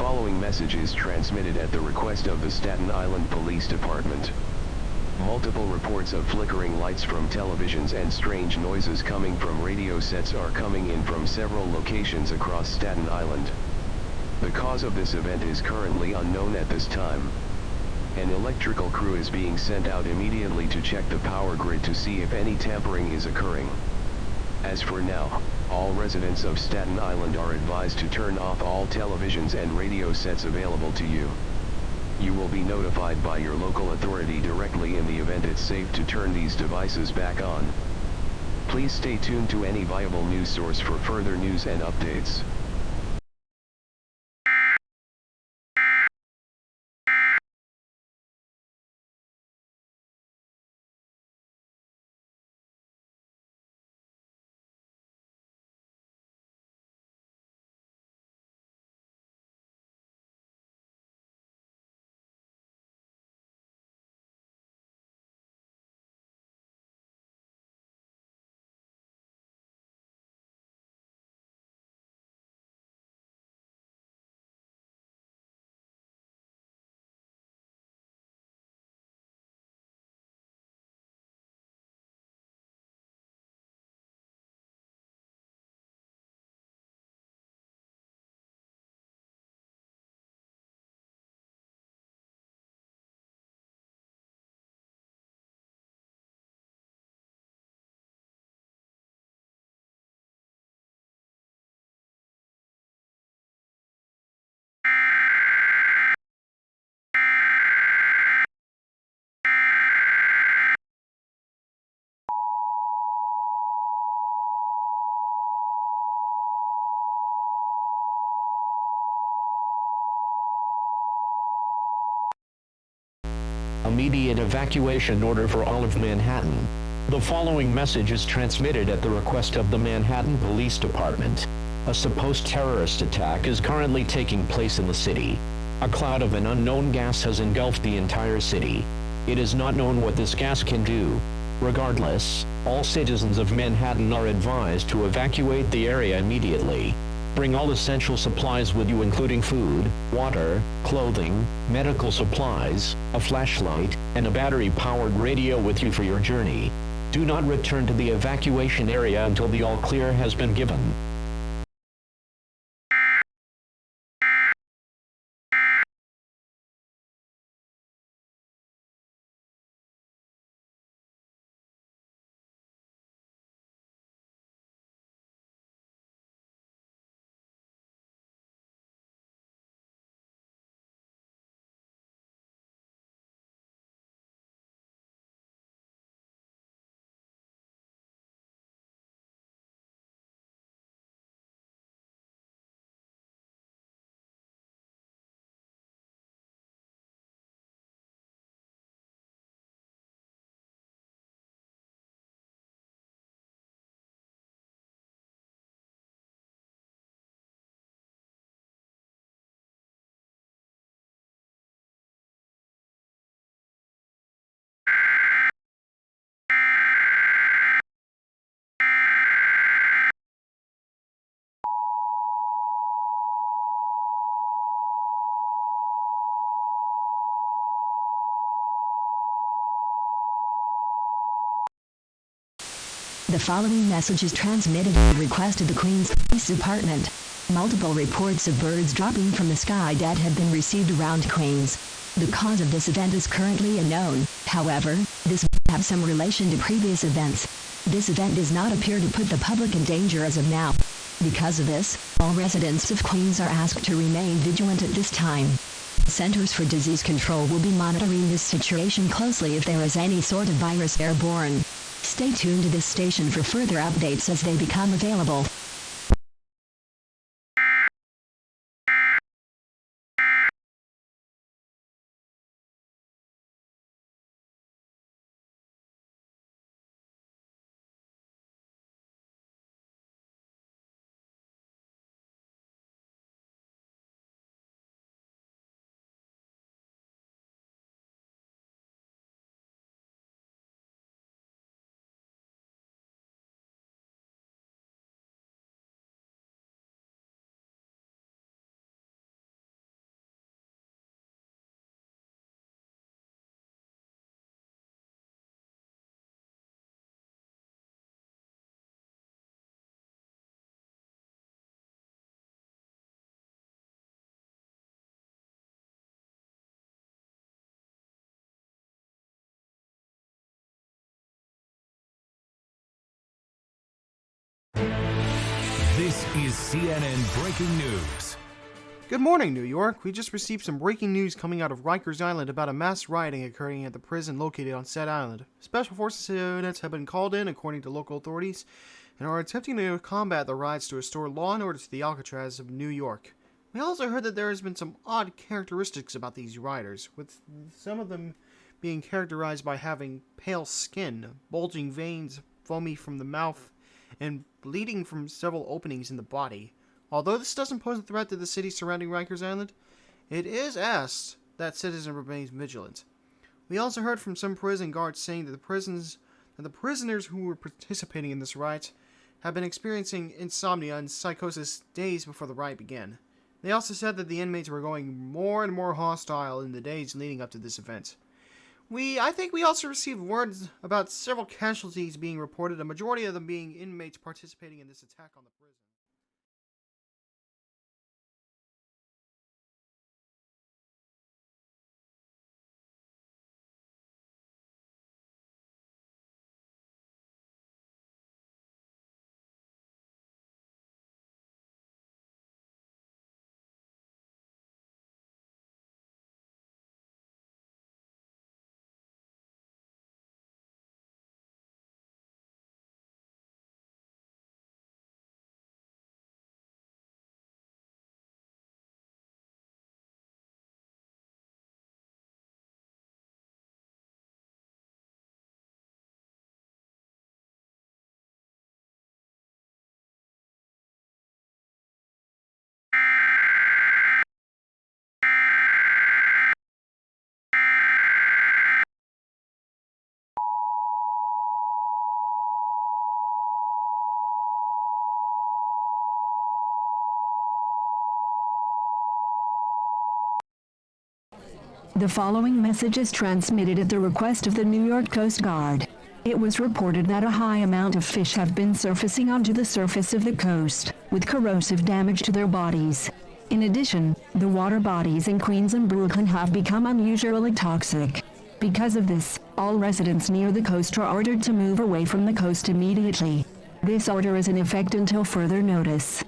following message is transmitted at the request of the Staten Island Police Department. Multiple reports of flickering lights from televisions and strange noises coming from radio sets are coming in from several locations across Staten Island. The cause of this event is currently unknown at this time. An electrical crew is being sent out immediately to check the power grid to see if any tampering is occurring. As for now, all residents of Staten Island are advised to turn off all televisions and radio sets available to you. You will be notified by your local authority directly in the event it's safe to turn these devices back on. Please stay tuned to any viable news source for further news and updates. Immediate evacuation order for all of Manhattan. The following message is transmitted at the request of the Manhattan Police Department. A supposed terrorist attack is currently taking place in the city. A cloud of an unknown gas has engulfed the entire city. It is not known what this gas can do. Regardless, all citizens of Manhattan are advised to evacuate the area immediately. Bring all essential supplies with you, including food, water, clothing, medical supplies, a flashlight, and a battery-powered radio with you for your journey. Do not return to the evacuation area until the all-clear has been given. The following message is transmitted at the request of the Queens Police Department. Multiple reports of birds dropping from the sky dead have been received around Queens. The cause of this event is currently unknown. However, this may have some relation to previous events. This event does not appear to put the public in danger as of now. Because of this, all residents of Queens are asked to remain vigilant at this time. Centers for Disease Control will be monitoring this situation closely if there is any sort of virus airborne. Stay tuned to this station for further updates as they become available. This is CNN Breaking News. Good morning, New York. We just received some breaking news coming out of Rikers Island about a mass rioting occurring at the prison located on Staten Island. Special forces units have been called in, according to local authorities, and are attempting to combat the riots to restore law and order to the Alcatraz of New York. We also heard that there has been some odd characteristics about these rioters, with some of them being characterized by having pale skin, bulging veins, foamy from the mouth, and bleeding from several openings in the body. Although this doesn't pose a threat to the city surrounding Rikers Island, it is asked that citizens remain vigilant. We also heard from some prison guards saying that the prisoners who were participating in this riot have been experiencing insomnia and psychosis days before the riot began. They also said that the inmates were going more and more hostile in the days leading up to this event. I think we also received words about several casualties being reported, a majority of them being inmates participating in this attack on the prison. The following message is transmitted at the request of the New York Coast Guard. It was reported that a high amount of fish have been surfacing onto the surface of the coast, with corrosive damage to their bodies. In addition, the water bodies in Queens and Brooklyn have become unusually toxic. Because of this, all residents near the coast are ordered to move away from the coast immediately. This order is in effect until further notice.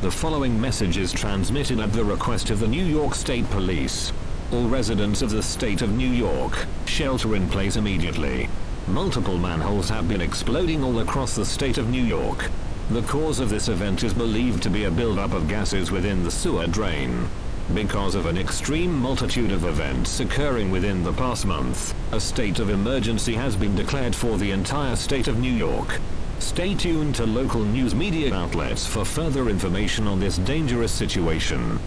The following message is transmitted at the request of the New York State Police. All residents of the state of New York, shelter in place immediately. Multiple manholes have been exploding all across the state of New York. The cause of this event is believed to be a buildup of gases within the sewer drain. Because of an extreme multitude of events occurring within the past month, a state of emergency has been declared for the entire state of New York. Stay tuned to local news media outlets for further information on this dangerous situation.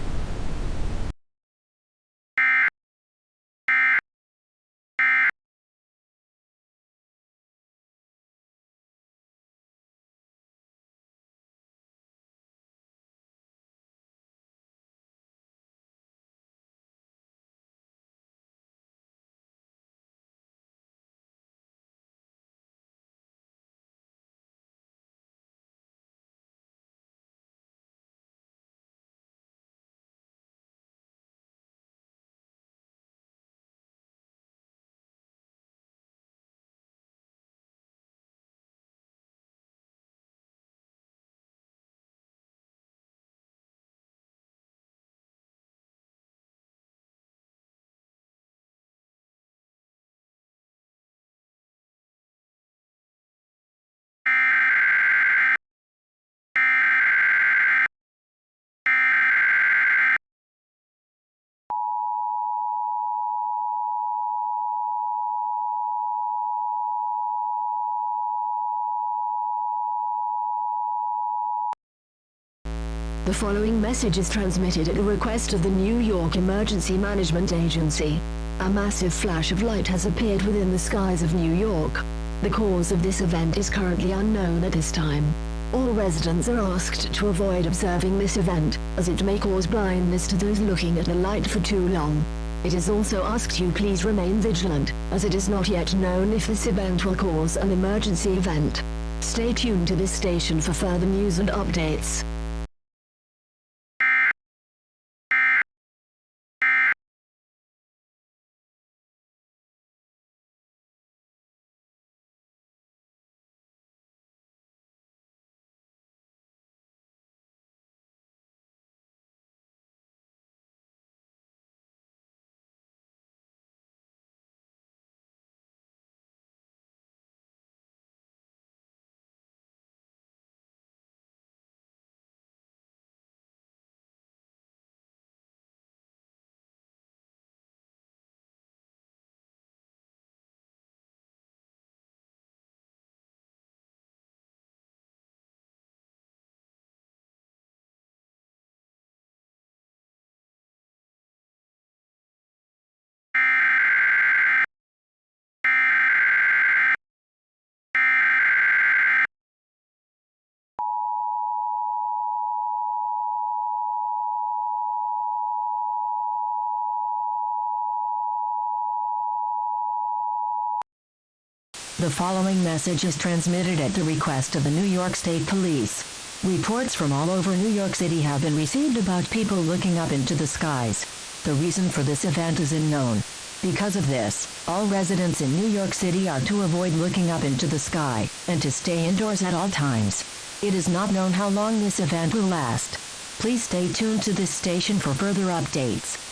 The following message is transmitted at the request of the New York Emergency Management Agency. A massive flash of light has appeared within the skies of New York. The cause of this event is currently unknown at this time. All residents are asked to avoid observing this event, as it may cause blindness to those looking at the light for too long. It is also asked you please remain vigilant, as it is not yet known if this event will cause an emergency event. Stay tuned to this station for further news and updates. The following message is transmitted at the request of the New York State Police. Reports from all over New York City have been received about people looking up into the skies. The reason for this event is unknown. Because of this, all residents in New York City are to avoid looking up into the sky and to stay indoors at all times. It is not known how long this event will last. Please stay tuned to this station for further updates.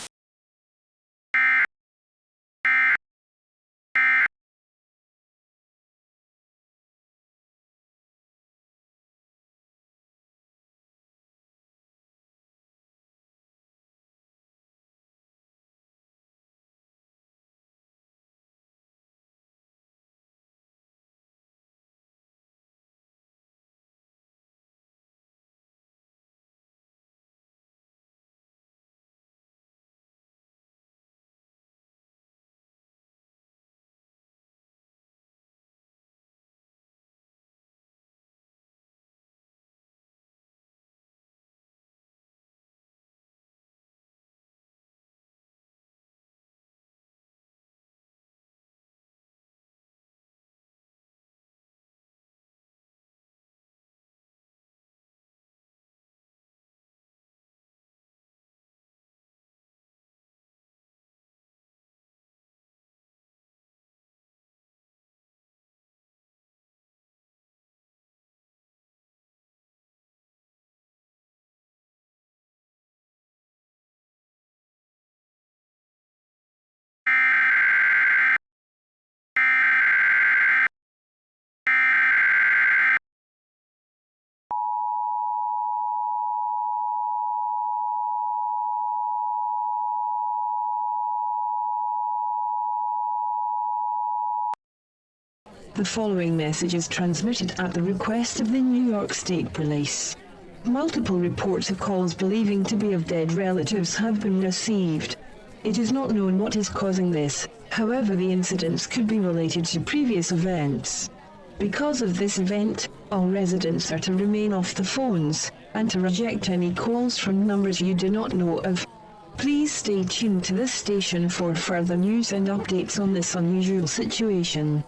The following message is transmitted at the request of the New York State Police. Multiple reports of calls believing to be of dead relatives have been received. It is not known what is causing this, however the incidents could be related to previous events. Because of this event, all residents are to remain off the phones, and to reject any calls from numbers you do not know of. Please stay tuned to this station for further news and updates on this unusual situation.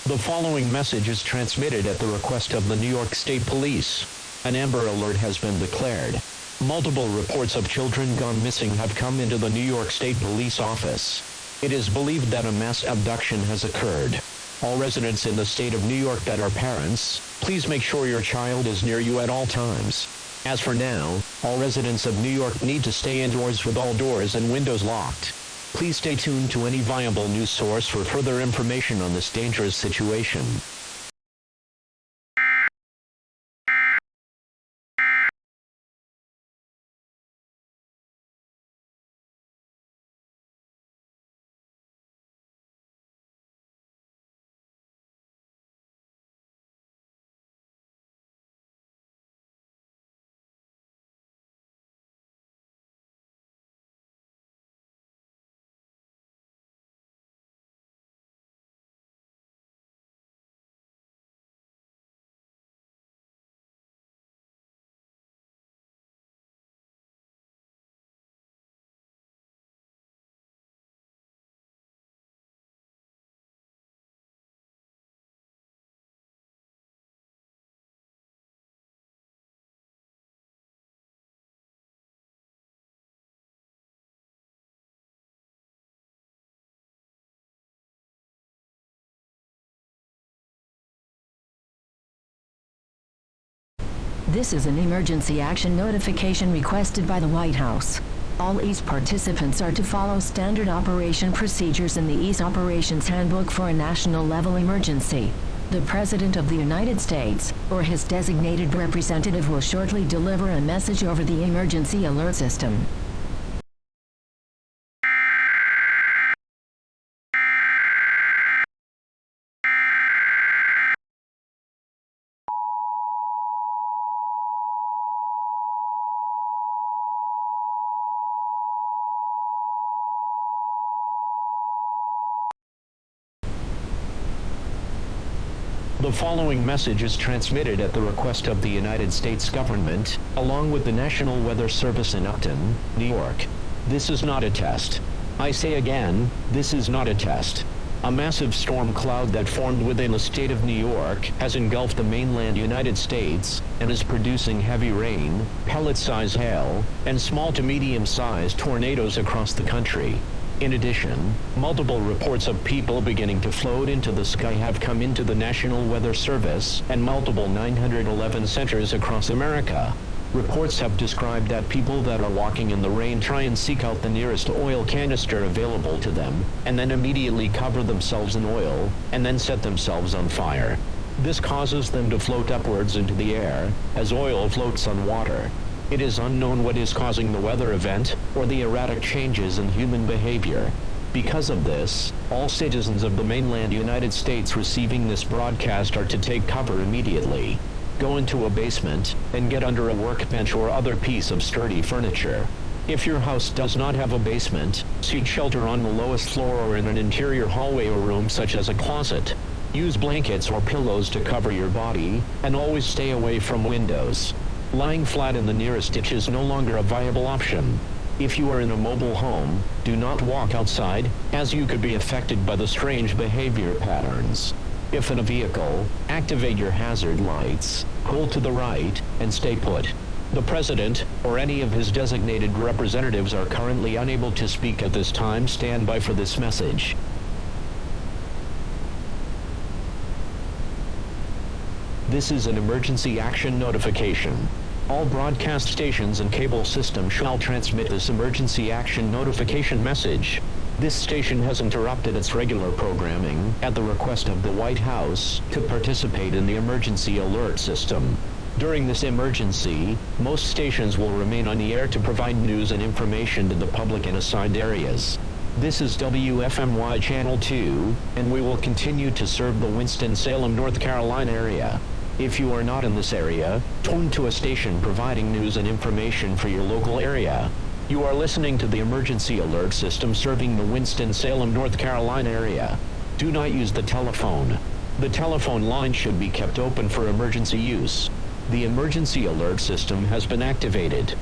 The following message is transmitted at the request of the New York State Police. An Amber Alert has been declared. Multiple reports of children gone missing have come into the New York State Police office. It is believed that a mass abduction has occurred. All residents in the state of New York that are parents, please make sure your child is near you at all times. As for now, all residents of New York need to stay indoors with all doors and windows locked. Please stay tuned to any viable news source for further information on this dangerous situation. This is an emergency action notification requested by the White House. All EASE participants are to follow standard operation procedures in the EASE Operations Handbook for a national level emergency. The President of the United States, or his designated representative, will shortly deliver a message over the emergency alert system. The following message is transmitted at the request of the United States government, along with the National Weather Service in Upton, New York. This is not a test. I say again, this is not a test. A massive storm cloud that formed within the state of New York has engulfed the mainland United States and is producing heavy rain, pellet-sized hail, and small to medium-sized tornadoes across the country. In addition, multiple reports of people beginning to float into the sky have come into the National Weather Service and multiple 911 centers across America. Reports have described that people that are walking in the rain try and seek out the nearest oil canister available to them, and then immediately cover themselves in oil, and then set themselves on fire. This causes them to float upwards into the air, as oil floats on water. It is unknown what is causing the weather event or the erratic changes in human behavior. Because of this, all citizens of the mainland United States receiving this broadcast are to take cover immediately. Go into a basement and get under a workbench or other piece of sturdy furniture. If your house does not have a basement, seek shelter on the lowest floor or in an interior hallway or room such as a closet. Use blankets or pillows to cover your body, and always stay away from windows. Lying flat in the nearest ditch is no longer a viable option. If you are in a mobile home, do not walk outside, as you could be affected by the strange behavior patterns. If in a vehicle, activate your hazard lights, pull to the right, and stay put. The President, or any of his designated representatives, are currently unable to speak at this time. Stand by for this message. This is an emergency action notification. All broadcast stations and cable systems shall transmit this emergency action notification message. This station has interrupted its regular programming at the request of the White House to participate in the emergency alert system. During this emergency, most stations will remain on the air to provide news and information to the public in assigned areas. This is WFMY Channel 2, and we will continue to serve the Winston-Salem, North Carolina area. If you are not in this area, tune to a station providing news and information for your local area. You are listening to the emergency alert system serving the Winston-Salem, North Carolina area. Do not use the telephone. The telephone line should be kept open for emergency use. The emergency alert system has been activated.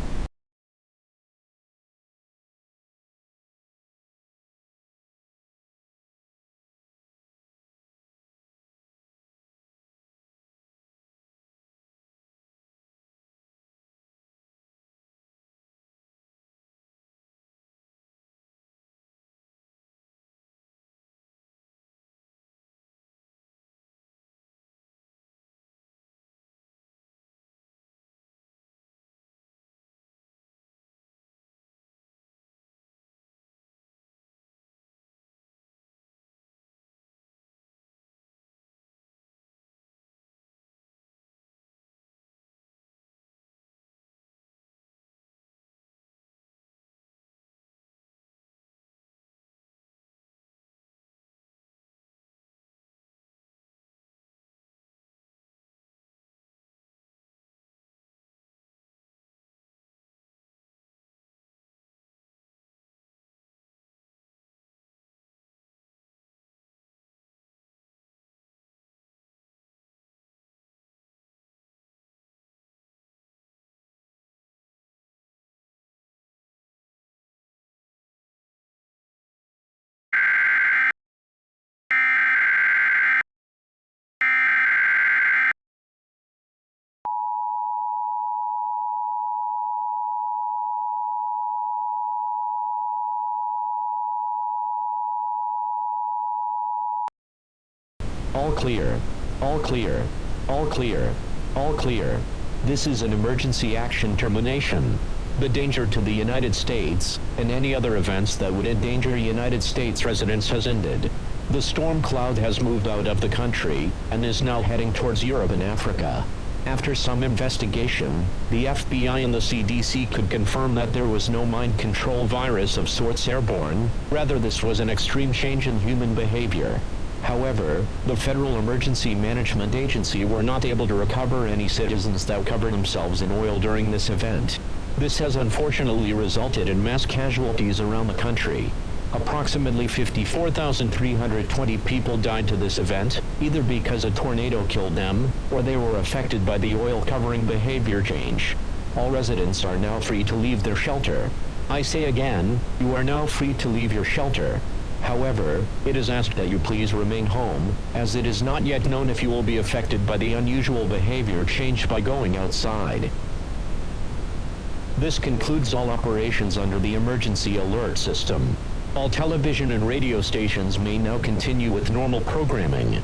All clear. All clear. All clear. All clear. This is an emergency action termination. The danger to the United States, and any other events that would endanger United States residents has ended. The storm cloud has moved out of the country, and is now heading towards Europe and Africa. After some investigation, the FBI and the CDC could confirm that there was no mind control virus of sorts airborne, rather this was an extreme change in human behavior. However, the Federal Emergency Management Agency were not able to recover any citizens that covered themselves in oil during this event. This has unfortunately resulted in mass casualties around the country. Approximately 54,320 people died to this event, either because a tornado killed them, or they were affected by the oil covering behavior change. All residents are now free to leave their shelter. I say again, you are now free to leave your shelter. However, it is asked that you please remain home, as it is not yet known if you will be affected by the unusual behavior changed by going outside. This concludes all operations under the emergency alert system. All television and radio stations may now continue with normal programming.